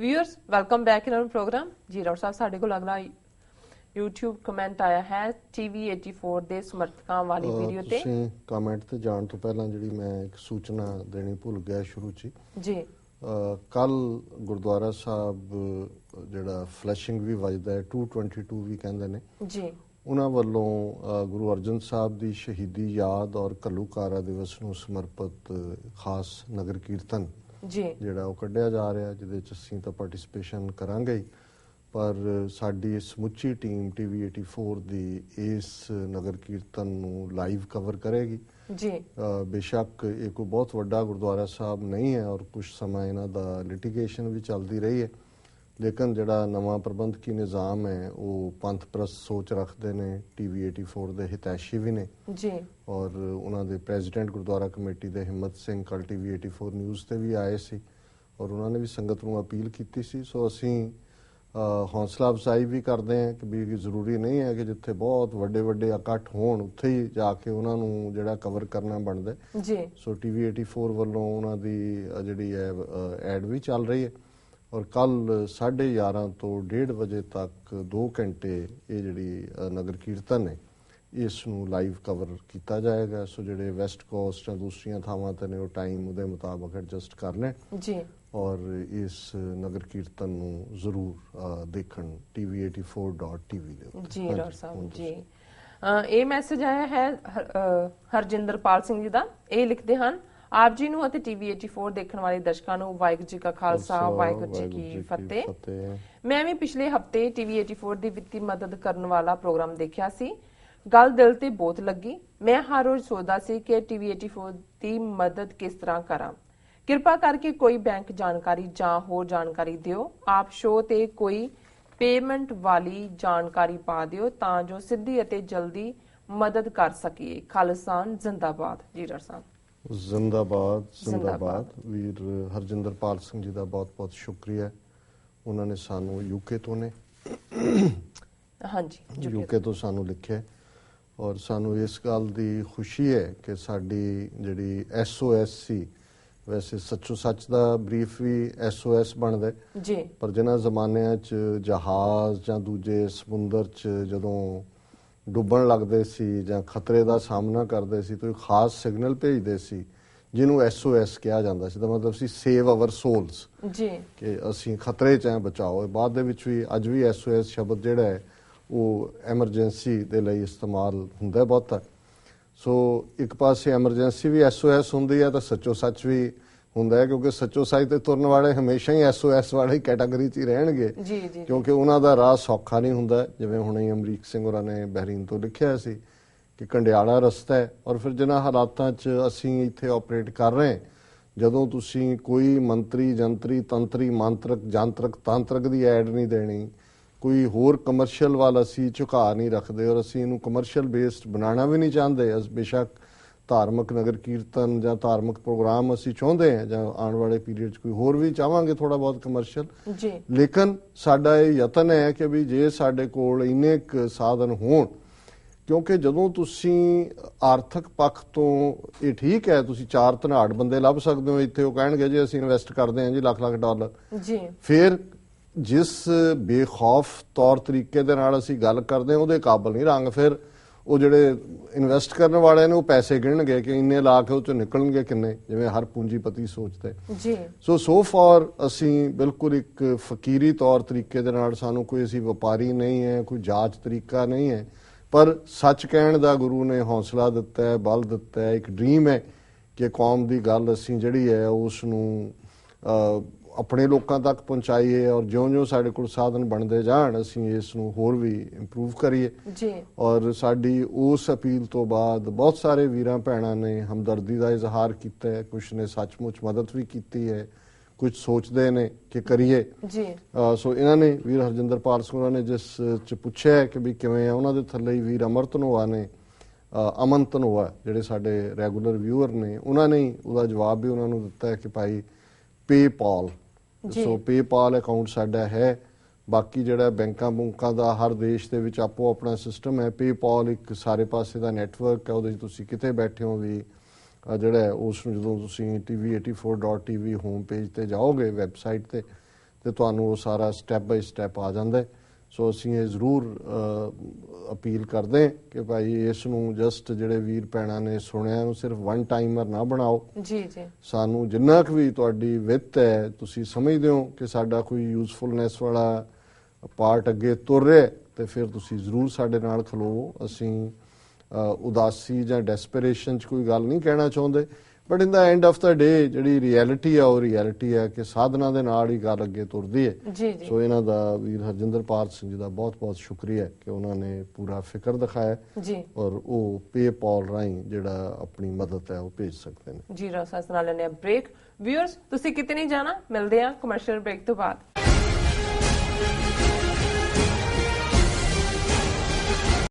Viewers welcome back in our program. जी राउत साहब साडे कोल अगला YouTube ਕਮੈਂਟ ਆਇਆ ਹੈ TV84 ਦੇ ਸਮਰਥਕਾਂ ਵਾਲੀ ਵੀਡੀਓ ਤੇ। ਤੁਸੀਂ ਕਮੈਂਟ ਤੇ ਜਾਣ ਤੋਂ ਪਹਿਲਾਂ ਜਿਹੜੀ ਮੈਂ ਇੱਕ ਸੂਚਨਾ ਦੇਣੀ ਭੁੱਲ ਗਿਆ ਸ਼ੁਰੂ ਚ ਜੀ। ਕੱਲ ਗੁਰਦੁਆਰਾ ਸਾਹਿਬ ਜਿਹੜਾ ਫਲੈਸ਼ਿੰਗ ਵੀ ਵੱਜਦਾ ਹੈ 222 ਵੀ ਕਹਿੰਦੇ ਨੇ ਜੀ, ਉਹਨਾਂ ਵੱਲੋਂ ਗੁਰੂ ਅਰਜਨ ਸਾਹਿਬ ਦੀ ਸ਼ਹੀਦੀ ਯਾਦ ਔਰ ਘੱਲੂਘਾਰਾ ਦਿਵਸ ਨੂੰ ਸਮਰਪਿਤ ਖਾਸ ਨਗਰ ਕੀਰਤਨ ਜੀ ਜਿਹੜਾ ਉਹ ਕੱਢਿਆ ਜਾ ਰਿਹਾ, ਜਿਹਦੇ ਚ ਅਸੀਂ ਤਾਂ ਪਾਰਟਿਸਿਪੇਸ਼ਨ ਕਰਾਂਗੇ ਪਰ ਸਾਡੀ ਸਮੁੱਚੀ ਟੀਮ TV84 ਦੀ ਇਸ ਨਗਰ ਕੀਰਤਨ ਨੂੰ ਲਾਈਵ ਕਵਰ ਕਰੇਗੀ ਜੀ। ਬੇਸ਼ੱਕ ਇਹ ਕੋਈ ਬਹੁਤ ਵੱਡਾ ਗੁਰਦੁਆਰਾ ਸਾਹਿਬ ਨਹੀਂ ਹੈ ਔਰ ਕੁਝ ਸਮਾਂ ਇਹਨਾਂ ਦਾ ਲਿਟੀਗੇਸ਼ਨ ਵੀ ਚੱਲਦੀ ਰਹੀ ਹੈ, ਲੇਕਿਨ ਜਿਹੜਾ ਨਵਾਂ ਪ੍ਰਬੰਧਕੀ ਨਿਜ਼ਾਮ ਹੈ ਉਹ ਪੰਥ ਪ੍ਰਸਤ ਸੋਚ ਰੱਖਦੇ ਨੇ। TV84 ਦੇ ਹਿਤੈਸ਼ੀ ਵੀ ਨੇ ਜੀ ਔਰ ਉਹਨਾਂ ਦੇ ਪ੍ਰੈਜ਼ੀਡੈਂਟ ਗੁਰਦੁਆਰਾ ਕਮੇਟੀ ਦੇ ਹਿੰਮਤ ਸਿੰਘ ਕੱਲ TV84 ਨਿਊਜ਼ ਤੇ ਵੀ ਆਏ ਸੀ ਔਰ ਉਹਨਾਂ ਨੇ ਵੀ ਸੰਗਤ ਨੂੰ ਅਪੀਲ ਕੀਤੀ ਸੀ। ਸੋ ਅਸੀਂ ਹੌਸਲਾ ਅਫਜ਼ਾਈ ਵੀ ਕਰਦੇ ਹਾਂ ਕਿ ਵੀ ਜ਼ਰੂਰੀ ਨਹੀਂ ਹੈ ਕਿ ਜਿੱਥੇ ਬਹੁਤ ਵੱਡੇ ਵੱਡੇ ਇਕੱਠ ਹੋਣ ਉੱਥੇ ਹੀ ਜਾ ਕੇ ਉਹਨਾਂ ਨੂੰ ਜਿਹੜਾ ਕਵਰ ਕਰਨਾ ਬਣਦਾ ਜੀ। ਸੋ TV84 ਵੱਲੋਂ ਉਹਨਾਂ ਦੀ ਜਿਹੜੀ ਹੈ ਐਡ ਵੀ ਚੱਲ ਰਹੀ ਹੈ ਔਰ ਕੱਲ 11:30 ਤੋਂ 1:30 ਵਜੇ ਤੱਕ 2 ਘੰਟੇ ਇਹ ਜਿਹੜੀ ਨਗਰ ਕੀਰਤਨ ਹੈ ਇਸ ਨੂੰ ਲਾਈਵ ਕਵਰ ਕੀਤਾ ਜਾਏਗਾ। ਸੋ ਜਿਹੜੇ ਵੈਸਟ ਕੋਸਟ ਜਾਂ ਦੂਸਰੀਆਂ ਥਾਵਾਂ ਤੇ ਨੇ ਉਹ ਟਾਈਮ ਉਹਦੇ ਮੁਤਾਬਕ ਐਡਜਸਟ ਕਰ ਲੈਣ ਜੀ ਔਰ ਇਸ ਨਗਰ ਕੀਰਤਨ ਨੂੰ ਜ਼ਰੂਰ ਦੇਖਣ TV84.tv ਦੇ ਉੱਤੇ। ਜੀ ਡਾਕਟਰ ਸਾਹਿਬ ਜੀ, ਇਹ ਮੈਸੇਜ ਆਇਆ ਹੈ ਹਰਜਿੰਦਰਪਾਲ ਸਿੰਘ ਜੀ ਦਾ। ਇਹ ਲਿਖਦੇ ਹਨ, ਆਪ ਜੀ ਨੂੰ ਅਤੇ TV84 ਦੇਖਣ ਵਾਲੇ ਦਰਸ਼ਕਾਂ ਨੂੰ ਵਾਹਿਗੁਰੂ ਜੀ ਕਾ ਖਾਲਸਾ ਵਾਹਿਗੁਰੂ ਜੀ ਕੀ ਫਤਿਹ। ਮੈਂ ਵੀ ਪਿਛਲੇ ਹਫਤੇ TV84 ਦੀ ਵਿੱਤੀ ਮਦਦ ਕਰਨ ਵਾਲਾ ਪ੍ਰੋਗਰਾਮ ਦੇਖਿਆ ਸੀ। ਗੱਲ ਦਿਲ ਤੇ ਬਹੁਤ ਲੱਗੀ। ਮੈਂ ਹਰ ਰੋਜ਼ ਸੋਚਦਾ ਸੀ ਕਿ TV84 ਦੀ ਮਦਦ ਕਿਸ ਤਰ੍ਹਾਂ ਕਰਾਂ। ਕਿਰਪਾ ਕਰਕੇ ਕੋਈ ਬੈਂਕ ਜਾਣਕਾਰੀ ਜਾਂ ਹੋਰ ਜਾਣਕਾਰੀ ਦਿਓ। ਆਪ ਸ਼ੋਅ ਤੇ ਕੋਈ ਪੇਮੈਂਟ ਵਾਲੀ ਜਾਣਕਾਰੀ ਪਾ ਦਿਓ ਤਾਂ ਜੋ ਸਿੱਧੀ ਅਤੇ ਜਲਦੀ ਮਦਦ ਕਰ ਸਕੀਏ। ਖਾਲਿਸਤਾਨ ਜ਼ਿੰਦਾਬਾਦ। ਜੀ ਡਾਕਟਰ ਸਾਹਿਬ ਜ਼ਿੰਦਾਬਾਦ ਜ਼ਿੰਦਾਬਾਦ। ਵੀਰ ਹਰਜਿੰਦਰਪਾਲ ਸਿੰਘ ਜੀ ਦਾ ਬਹੁਤ ਬਹੁਤ ਸ਼ੁਕਰੀਆ। ਉਹਨਾਂ ਨੇ ਸਾਨੂੰ UK ਤੋਂ ਨੇ ਹਾਂਜੀ UK ਤੋਂ ਸਾਨੂੰ ਲਿਖਿਆ ਔਰ ਸਾਨੂੰ ਇਸ ਗੱਲ ਦੀ ਖੁਸ਼ੀ ਹੈ ਕਿ ਸਾਡੀ ਜਿਹੜੀ SOS ਸੀ, ਵੈਸੇ ਸੱਚੋ ਸੱਚ ਦਾ ਬਰੀਫ ਵੀ SOS ਬਣਦਾ ਜੀ, ਪਰ ਜਿਨ੍ਹਾਂ ਜ਼ਮਾਨਿਆਂ 'ਚ ਜਹਾਜ਼ ਜਾਂ ਦੂਜੇ ਸਮੁੰਦਰ 'ਚ ਜਦੋਂ ਡੁੱਬਣ ਲੱਗਦੇ ਸੀ ਜਾਂ ਖਤਰੇ ਦਾ ਸਾਹਮਣਾ ਕਰਦੇ ਸੀ ਤਾਂ ਖਾਸ ਸਿਗਨਲ ਭੇਜਦੇ ਸੀ ਜਿਹਨੂੰ SOS ਕਿਹਾ ਜਾਂਦਾ ਸੀ। ਦਾ ਮਤਲਬ ਸੀ ਸੇਵ ਆਵਰ ਸੋਲਸ ਜੀ, ਕਿ ਅਸੀਂ ਖਤਰੇ 'ਚ ਬਚਾਓ। ਬਾਅਦ ਦੇ ਵਿੱਚ ਵੀ ਅੱਜ ਵੀ SOS ਸ਼ਬਦ ਜਿਹੜਾ ਹੈ ਉਹ ਐਮਰਜੈਂਸੀ ਦੇ ਲਈ ਇਸਤੇਮਾਲ ਹੁੰਦਾ ਬਹੁਤਾ। ਸੋ ਇੱਕ ਪਾਸੇ ਐਮਰਜੈਂਸੀ ਵੀ SOS ਹੁੰਦੀ ਹੈ ਤਾਂ ਸੱਚੋ ਸੱਚ ਵੀ ਹੁੰਦਾ ਹੈ, ਕਿਉਂਕਿ ਸੱਚੋ ਸੱਚ ਤੇ ਤੁਰਨ ਵਾਲੇ ਹਮੇਸ਼ਾ ਹੀ SOS ਵਾਲੇ ਕੈਟਾਗਰੀ 'ਚ ਹੀ ਰਹਿਣਗੇ ਕਿਉਂਕਿ ਉਹਨਾਂ ਦਾ ਰਾਹ ਸੌਖਾ ਨਹੀਂ ਹੁੰਦਾ। ਜਿਵੇਂ ਹੁਣੇ ਅਮਰੀਕ ਸਿੰਘ ਹੋਰਾਂ ਨੇ ਬਹਿਰੀਨ ਤੋਂ ਲਿਖਿਆ ਸੀ ਕਿ ਕੰਡਿਆਲਾ ਰਸਤਾ ਹੈ ਔਰ ਫਿਰ ਜਿਨ੍ਹਾਂ ਹਾਲਾਤਾਂ 'ਚ ਅਸੀਂ ਇੱਥੇ ਆਪਰੇਟ ਕਰ ਰਹੇ, ਜਦੋਂ ਤੁਸੀਂ ਕੋਈ ਮੰਤਰੀ ਜੰਤਰੀ ਤੰਤਰੀ ਮੰਤਰਕ ਜਾਂਤਰਕ ਤਾਂਤਰਕ ਦੀ ਐਡ ਨਹੀਂ ਦੇਣੀ, ਕੋਈ ਹੋਰ ਕਮਰਸ਼ੀਅਲ ਵੱਲ ਅਸੀਂ ਝੁਕਾਅ ਨਹੀਂ ਰੱਖਦੇ ਔਰ ਅਸੀਂ ਇਹਨੂੰ ਕਮਰਸ਼ੀਅਲ ਬੇਸਡ ਬਣਾਉਣਾ ਵੀ ਨਹੀਂ ਚਾਹੁੰਦੇ। ਬੇਸ਼ੱਕ ਧਾਰਮਿਕ ਨਗਰ ਕੀਰਤਨ ਜਾਂ ਧਾਰਮਿਕ ਪ੍ਰੋਗਰਾਮ ਅਸੀਂ ਚਾਹੁੰਦੇ ਹਾਂ ਜਾਂ ਆਉਣ ਵਾਲੇ ਪੀਰੀਅਡ 'ਚ ਕੋਈ ਹੋਰ ਵੀ ਚਾਹਾਂਗੇ ਥੋੜਾ ਬਹੁਤ ਕਮਰਸ਼ੀਅਲ, ਲੇਕਿਨ ਸਾਡਾ ਇਹ ਯਤਨ ਹੈ ਕਿ ਵੀ ਜੇ ਸਾਡੇ ਕੋਲ ਇੰਨੇ ਕੁ ਸਾਧਨ ਹੋਣ, ਕਿਉਂਕਿ ਜਦੋਂ ਤੁਸੀਂ ਆਰਥਿਕ ਪੱਖ ਤੋਂ ਇਹ ਠੀਕ ਹੈ ਤੁਸੀਂ 4 ਧਨਾੜ ਬੰਦੇ ਲੱਭ ਸਕਦੇ ਹੋ ਇੱਥੇ, ਉਹ ਕਹਿਣਗੇ ਜੀ ਅਸੀਂ ਇਨਵੈਸਟ ਕਰਦੇ ਹਾਂ ਜੀ ਲੱਖ ਲੱਖ ਡਾਲਰ ਜੀ, ਫਿਰ ਜਿਸ ਬੇਖੌਫ ਤੌਰ ਤਰੀਕੇ ਦੇ ਨਾਲ ਅਸੀਂ ਗੱਲ ਕਰਦੇ ਹਾਂ ਉਹਦੇ ਕਾਬਲ ਨਹੀਂ ਰੰਗ। ਫਿਰ ਉਹ ਜਿਹੜੇ ਇਨਵੈਸਟ ਕਰਨ ਵਾਲੇ ਨੇ ਉਹ ਪੈਸੇ ਗਿਣਨਗੇ ਕਿ ਇੰਨੇ ਲਾ ਕੇ ਉਹ ਚੋਂ ਨਿਕਲਣਗੇ ਕਿੰਨੇ, ਜਿਵੇਂ ਹਰ ਪੂੰਜੀਪਤੀ ਸੋਚਦਾ ਜੀ। ਸੋ ਫਾਰ ਅਸੀਂ ਬਿਲਕੁਲ ਇੱਕ ਫਕੀਰੀ ਤੌਰ ਤਰੀਕੇ ਦੇ ਨਾਲ, ਸਾਨੂੰ ਕੋਈ ਅਸੀਂ ਵਪਾਰੀ ਨਹੀਂ ਹੈ, ਕੋਈ ਜਾਂਚ ਤਰੀਕਾ ਨਹੀਂ ਹੈ, ਪਰ ਸੱਚ ਕਹਿਣ ਦਾ ਗੁਰੂ ਨੇ ਹੌਸਲਾ ਦਿੱਤਾ ਹੈ, ਬਲ ਦਿੱਤਾ ਹੈ। ਇੱਕ ਡ੍ਰੀਮ ਹੈ ਕਿ ਕੌਮ ਦੀ ਗੱਲ ਅਸੀਂ ਜਿਹੜੀ ਹੈ ਉਸ ਨੂੰ ਆਪਣੇ ਲੋਕਾਂ ਤੱਕ ਪਹੁੰਚਾਈਏ ਔਰ ਜਿਉਂ-ਜਿਉਂ ਸਾਡੇ ਕੋਲ ਸਾਧਨ ਬਣਦੇ ਜਾਣ ਅਸੀਂ ਇਸ ਨੂੰ ਹੋਰ ਵੀ ਇੰਪਰੂਵ ਕਰੀਏ ਜੀ। ਔਰ ਸਾਡੀ ਉਸ ਅਪੀਲ ਤੋਂ ਬਾਅਦ ਬਹੁਤ ਸਾਰੇ ਵੀਰਾਂ ਭੈਣਾਂ ਨੇ ਹਮਦਰਦੀ ਦਾ ਇਜ਼ਹਾਰ ਕੀਤਾ ਹੈ, ਕੁਝ ਨੇ ਸੱਚਮੁੱਚ ਮਦਦ ਵੀ ਕੀਤੀ ਹੈ, ਕੁਝ ਸੋਚਦੇ ਨੇ ਕਿ ਕਰੀਏ ਜੀ। ਸੋ ਇਹਨਾਂ ਨੇ ਵੀਰ ਹਰਜਿੰਦਰਪਾਲ ਸਿੰਘ ਉਹਨਾਂ ਨੇ ਜਿਸ 'ਚ ਪੁੱਛਿਆ ਕਿ ਵੀ ਕਿਵੇਂ ਆ, ਉਹਨਾਂ ਦੇ ਥੱਲੇ ਵੀਰ ਅਮਰ ਧਨੋਆ ਨੇ, ਅਮਨ ਧਨੋਆ ਜਿਹੜੇ ਸਾਡੇ ਰੈਗੂਲਰ ਵਿਊਅਰ ਨੇ, ਉਹਨਾਂ ਨੇ ਉਹਦਾ ਜਵਾਬ ਵੀ ਉਹਨਾਂ ਨੂੰ ਦਿੱਤਾ ਹੈ ਕਿ ਭਾਈ ਪੇਪਾਲ, ਸੋ ਪੇਪਾਲ ਅਕਾਊਂਟ ਸਾਡਾ ਹੈ। ਬਾਕੀ ਜਿਹੜਾ ਬੈਂਕਾਂ ਬੁੰਕਾਂ ਦਾ ਹਰ ਦੇਸ਼ ਦੇ ਵਿੱਚ ਆਪੋ ਆਪਣਾ ਸਿਸਟਮ ਹੈ। ਪੇਪਾਲ ਇੱਕ ਸਾਰੇ ਪਾਸੇ ਦਾ ਨੈਟਵਰਕ ਹੈ, ਉਹਦੇ 'ਚ ਤੁਸੀਂ ਕਿਤੇ ਬੈਠੇ ਹੋ ਵੀ ਜਿਹੜਾ ਉਸ ਨੂੰ ਜਦੋਂ ਤੁਸੀਂ TV84.tv ਹੋਮ ਪੇਜ ਤੇ ਜਾਓਗੇ ਵੈਬਸਾਈਟ ਤੇ ਤੇ ਤੁਹਾਨੂੰ ਉਹ ਸਾਰਾ ਸਟੈਪ ਬਾਈ ਸਟੈਪ ਆ ਜਾਂਦਾ ਹੈ। ਸੋ ਅਸੀਂ ਇਹ ਜ਼ਰੂਰ ਅਪੀਲ ਕਰਦੇ ਕਿ ਭਾਈ ਇਸ ਨੂੰ ਜਸਟ ਜਿਹੜੇ ਵੀਰ ਭੈਣਾਂ ਨੇ ਸੁਣਿਆ ਨੂੰ ਸਿਰਫ ਵਨ ਟਾਈਮਰ ਨਾ ਬਣਾਓ। ਜੀ ਜੀ, ਸਾਨੂੰ ਜਿੰਨਾ ਕੁ ਵੀ ਤੁਹਾਡੀ ਵਿੱਤ ਹੈ, ਤੁਸੀਂ ਸਮਝਦੇ ਹੋ ਕਿ ਸਾਡਾ ਕੋਈ ਯੂਜ਼ਫੁਲਨੈਸ ਵਾਲਾ ਪਾਰਟ ਅੱਗੇ ਤੁਰ ਰਿਹਾ, ਤੇ ਫਿਰ ਤੁਸੀਂ ਜ਼ਰੂਰ ਸਾਡੇ ਨਾਲ ਖਲੋਵੋ। ਅਸੀਂ ਉਦਾਸੀ ਜਾਂ ਡੈਸਪਰੇਸ਼ਨ 'ਚ ਕੋਈ ਗੱਲ ਨਹੀਂ ਕਹਿਣਾ ਚਾਹੁੰਦੇ, but in the end of the day ਜਿਹੜੀ ਰਿਐਲਿਟੀ ਆ ਉਹ ਰਿਐਲਿਟੀ ਹੈ ਕਿ ਸਾਧਨਾ ਦੇ ਨਾਲ ਹੀ ਗੱਲ ਅੱਗੇ ਤੁਰਦੀ ਹੈ। ਸੋ ਇਹਨਾਂ ਦਾ ਵੀਰ ਹਰਜਿੰਦਰਪਾਲ ਸਿੰਘ ਜੀ ਦਾ ਬਹੁਤ ਬਹੁਤ ਸ਼ੁਕਰੀਆ ਕਿ ਉਹਨਾਂ ਨੇ ਪੂਰਾ ਫਿਕਰ ਦਿਖਾਇਆ ਔਰ ਉਹ ਪੇਪਾਲ ਰਾਹੀਂ ਜਿਹੜਾ ਆਪਣੀ ਮਦਦ ਹੈ ਉਹ ਭੇਜ ਸਕਦੇ ਨੇ। ਜੀ ਰੋਸਾ ਨਾਲ ਲੈਣੇ ਬ੍ਰੇਕ। ਵਿਊਅਰਸ ਤੁਸੀਂ ਕਿਤੇ ਨਹੀਂ ਜਾਣਾ, ਮਿਲਦੇ ਆ ਕਮਰਸ਼ੀਅਲ ਬ੍ਰੇਕ ਤੋਂ ਬਾਅਦ।